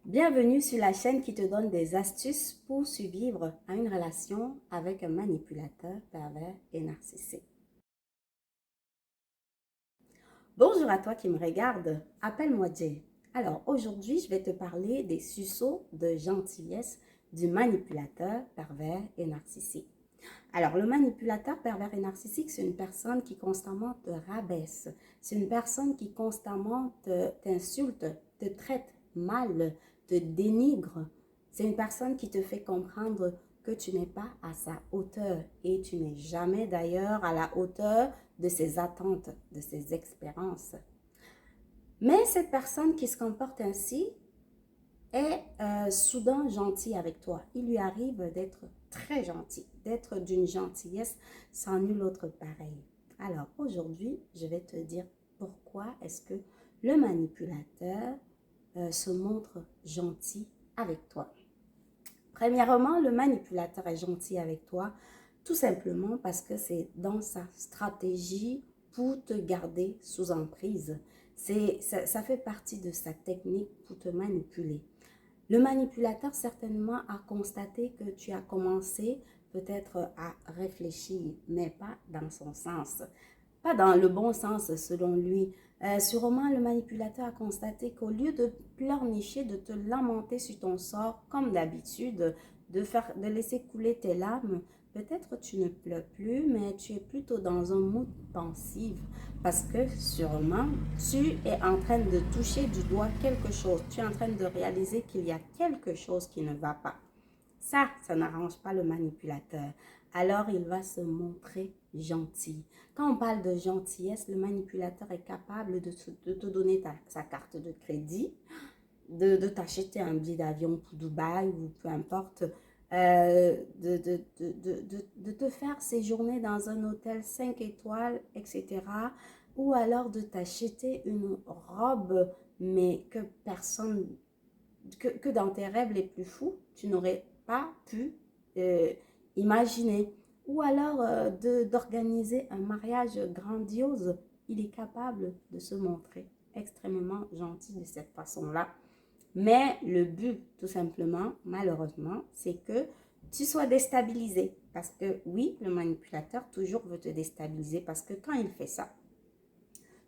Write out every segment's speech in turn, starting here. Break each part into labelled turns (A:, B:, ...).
A: Bienvenue sur la chaîne qui te donne des astuces pour survivre à une relation avec un manipulateur pervers et narcissique. Bonjour à toi qui me regarde, appelle-moi Jay. Alors aujourd'hui, je vais te parler des sursauts de gentillesse du manipulateur pervers et narcissique. Alors, le manipulateur pervers et narcissique, c'est une personne qui constamment te rabaisse. C'est une personne qui constamment t'insulte, te traite mal, te dénigre. C'est une personne qui te fait comprendre que tu n'es pas à sa hauteur et tu n'es jamais d'ailleurs à la hauteur de ses attentes, de ses expériences. Mais cette personne qui se comporte ainsi est soudain gentil avec toi. Il lui arrive d'être très gentil, d'être d'une gentillesse sans nul autre pareil. Alors aujourd'hui, je vais te dire pourquoi est-ce que le manipulateur se montre gentil avec toi. Premièrement, le manipulateur est gentil avec toi tout simplement parce que c'est dans sa stratégie pour te garder sous emprise. Ça fait partie de sa technique pour te manipuler. Le manipulateur certainement a constaté que tu as commencé peut-être à réfléchir, mais pas dans son sens. Pas dans le bon sens selon lui. Sûrement, le manipulateur a constaté qu'au lieu de pleurnicher, de te lamenter sur ton sort, comme d'habitude, de laisser couler tes larmes, peut-être tu ne pleures plus, mais tu es plutôt dans un mood pensif parce que sûrement tu es en train de toucher du doigt quelque chose. Tu es en train de réaliser qu'il y a quelque chose qui ne va pas. Ça n'arrange pas le manipulateur. Alors, il va se montrer gentil. Quand on parle de gentillesse, le manipulateur est capable de te donner sa carte de crédit, de t'acheter un billet d'avion pour Dubaï ou peu importe, de te faire séjourner dans un hôtel 5 étoiles, etc. Ou alors de t'acheter une robe, mais que personne, que dans tes rêves les plus fous, tu n'aurais pas pu euh, imaginer. Ou alors d'organiser un mariage grandiose. Il est capable de se montrer extrêmement gentil de cette façon-là. Mais le but, tout simplement, malheureusement, c'est que tu sois déstabilisé. Parce que oui, le manipulateur toujours veut te déstabiliser parce que quand il fait ça,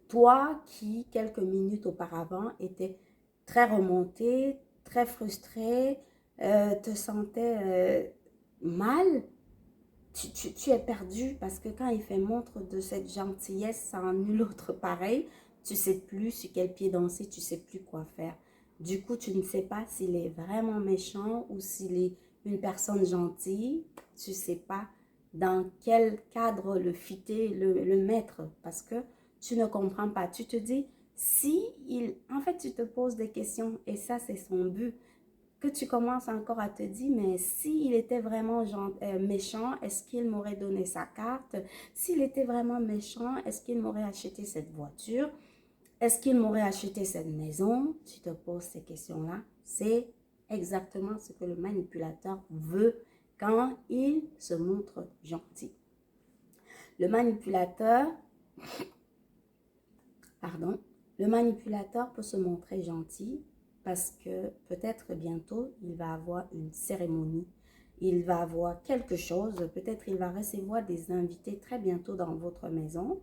A: toi qui, quelques minutes auparavant, étais très remonté, très frustré, te sentais mal, tu es perdu parce que quand il fait montre de cette gentillesse sans nul autre pareil, tu ne sais plus sur quel pied danser, tu ne sais plus quoi faire. Du coup, tu ne sais pas s'il est vraiment méchant ou s'il est une personne gentille. Tu ne sais pas dans quel cadre le fitter, le mettre parce que tu ne comprends pas. Tu te dis, si il... En fait, tu te poses des questions et ça, c'est son but que tu commences encore à te dire, mais s'il était vraiment méchant, est-ce qu'il m'aurait donné sa carte? S'il était vraiment méchant, est-ce qu'il m'aurait acheté cette voiture? Est-ce qu'il m'aurait acheté cette maison? Tu te poses ces questions-là. C'est exactement ce que le manipulateur veut quand il se montre gentil. Le manipulateur, pardon, le manipulateur peut se montrer gentil parce que peut-être bientôt, il va avoir une cérémonie, il va avoir quelque chose, peut-être il va recevoir des invités très bientôt dans votre maison,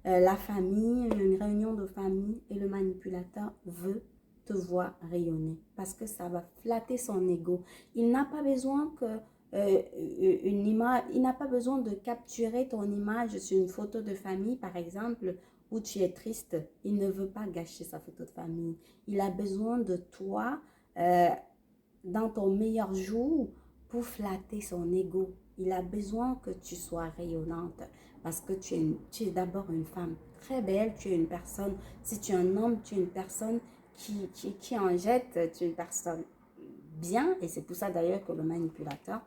A: la famille, une réunion de famille et le manipulateur veut te voir rayonner parce que ça va flatter son ego. Il n'a pas besoin que une image, il n'a pas besoin de capturer ton image sur une photo de famille par exemple où tu es triste. Il ne veut pas gâcher sa photo de famille. Il a besoin de toi euh, dans ton meilleur jour pour flatter son ego. Il a besoin que tu sois rayonnante parce que tu es d'abord une femme très belle, tu es une personne, si tu es un homme, tu es une personne qui en jette, tu es une personne bien et c'est pour ça d'ailleurs que le manipulateur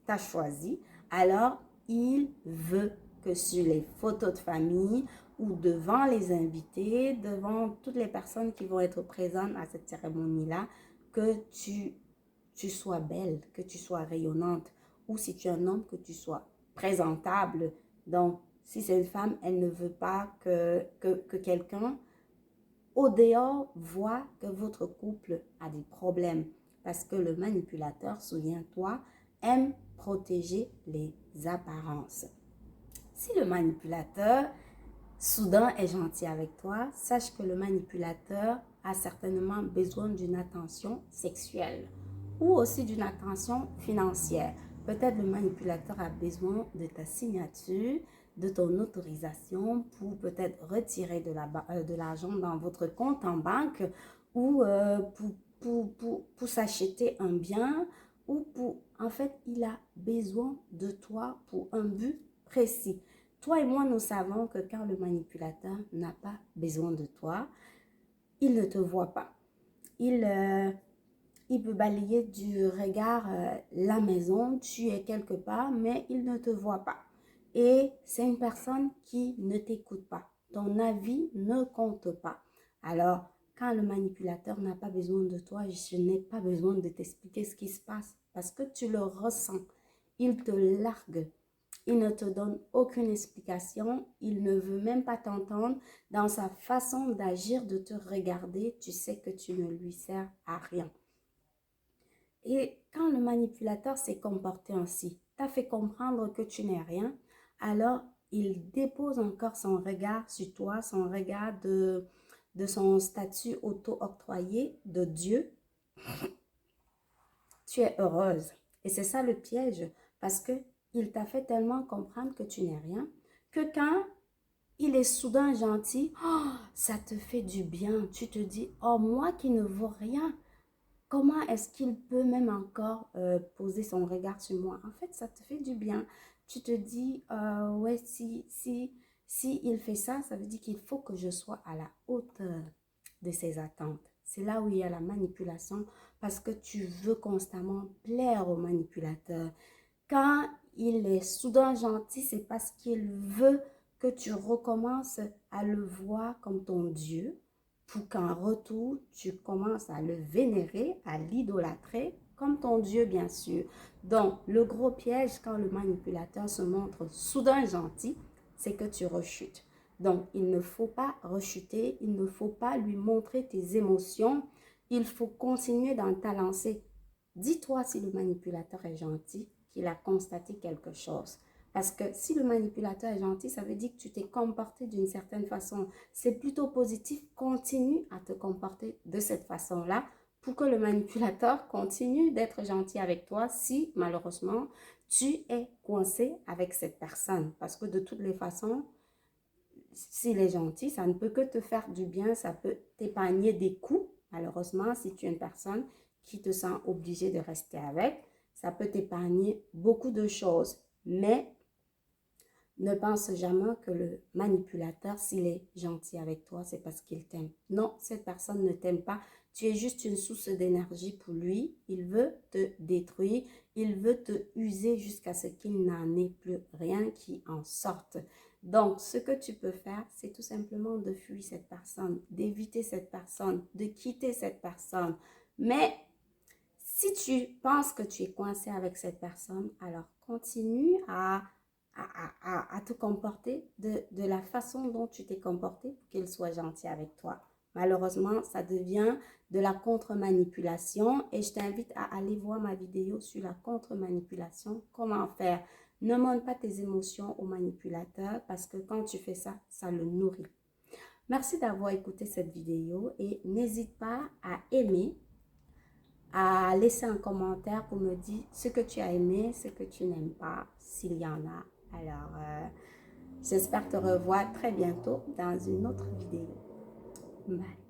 A: t'a choisi. Alors, il veut que sur les photos de famille ou devant les invités, devant toutes les personnes qui vont être présentes à cette cérémonie-là, que tu sois belle, que tu sois rayonnante, ou si tu es un homme, que tu sois présentable. Donc, si c'est une femme, elle ne veut pas que quelqu'un au dehors voient que votre couple a des problèmes. Parce que le manipulateur, souviens-toi, aime protéger les apparences. Si le manipulateur soudain est gentil avec toi, sache que le manipulateur a certainement besoin d'une attention sexuelle ou aussi d'une attention financière. Peut-être le manipulateur a besoin de ta signature, de ton autorisation pour peut-être retirer de l'argent dans votre compte en banque ou pour s'acheter un bien ou pour... En fait, il a besoin de toi pour un but précis. Toi et moi, nous savons que quand le manipulateur n'a pas besoin de toi, il ne te voit pas. Il peut balayer du regard la maison, tu es quelque part, mais il ne te voit pas. Et c'est une personne qui ne t'écoute pas. Ton avis ne compte pas. Alors, quand le manipulateur n'a pas besoin de toi, je n'ai pas besoin de t'expliquer ce qui se passe parce que tu le ressens. Il te largue. Il ne te donne aucune explication. Il ne veut même pas t'entendre. Dans sa façon d'agir, de te regarder, tu sais que tu ne lui sers à rien. Et quand le manipulateur s'est comporté ainsi, t'a fait comprendre que tu n'es rien, alors il dépose encore son regard sur toi, son regard de son statut auto-octroyé de Dieu. Tu es heureuse. Et c'est ça le piège, parce que il t'a fait tellement comprendre que tu n'es rien, que quand il est soudain gentil, oh, ça te fait du bien. Tu te dis, oh, moi qui ne vaux rien, comment est-ce qu'il peut même encore poser son regard sur moi? En fait, ça te fait du bien. Tu te dis, ouais, si il fait ça, ça veut dire qu'il faut que je sois à la hauteur de ses attentes. C'est là où il y a la manipulation parce que tu veux constamment plaire au manipulateur. Quand il est soudain gentil, c'est parce qu'il veut que tu recommences à le voir comme ton Dieu pour qu'en retour, tu commences à le vénérer, à l'idolâtrer comme ton Dieu, bien sûr. Donc, le gros piège quand le manipulateur se montre soudain gentil, c'est que tu rechutes. Donc, il ne faut pas rechuter, il ne faut pas lui montrer tes émotions, il faut continuer dans ta lancée. Dis-toi si le manipulateur est gentil, qu'il a constaté quelque chose. Parce que si le manipulateur est gentil, ça veut dire que tu t'es comporté d'une certaine façon. C'est plutôt positif. Continue à te comporter de cette façon-là pour que le manipulateur continue d'être gentil avec toi si malheureusement tu es coincé avec cette personne. Parce que de toutes les façons, s'il est gentil, ça ne peut que te faire du bien, ça peut t'épargner des coups. Malheureusement, si tu es une personne qui te sent obligée de rester avec, ça peut t'épargner beaucoup de choses. Mais ne pense jamais que le manipulateur, s'il est gentil avec toi, c'est parce qu'il t'aime. Non, cette personne ne t'aime pas. Tu es juste une source d'énergie pour lui. Il veut te détruire. Il veut te user jusqu'à ce qu'il n'en ait plus rien qui en sorte. Donc, ce que tu peux faire, c'est tout simplement de fuir cette personne, d'éviter cette personne, de quitter cette personne. Mais si tu penses que tu es coincé avec cette personne, alors continue à te comporter de la façon dont tu t'es comporté pour qu'il soit gentil avec toi. Malheureusement, ça devient de la contre-manipulation et je t'invite à aller voir ma vidéo sur la contre-manipulation, comment faire. Ne montre pas tes émotions au manipulateur parce que quand tu fais ça, ça le nourrit. Merci d'avoir écouté cette vidéo et n'hésite pas à aimer, à laisser un commentaire pour me dire ce que tu as aimé, ce que tu n'aimes pas, s'il y en a. Alors, j'espère te revoir très bientôt dans une autre vidéo. Bye.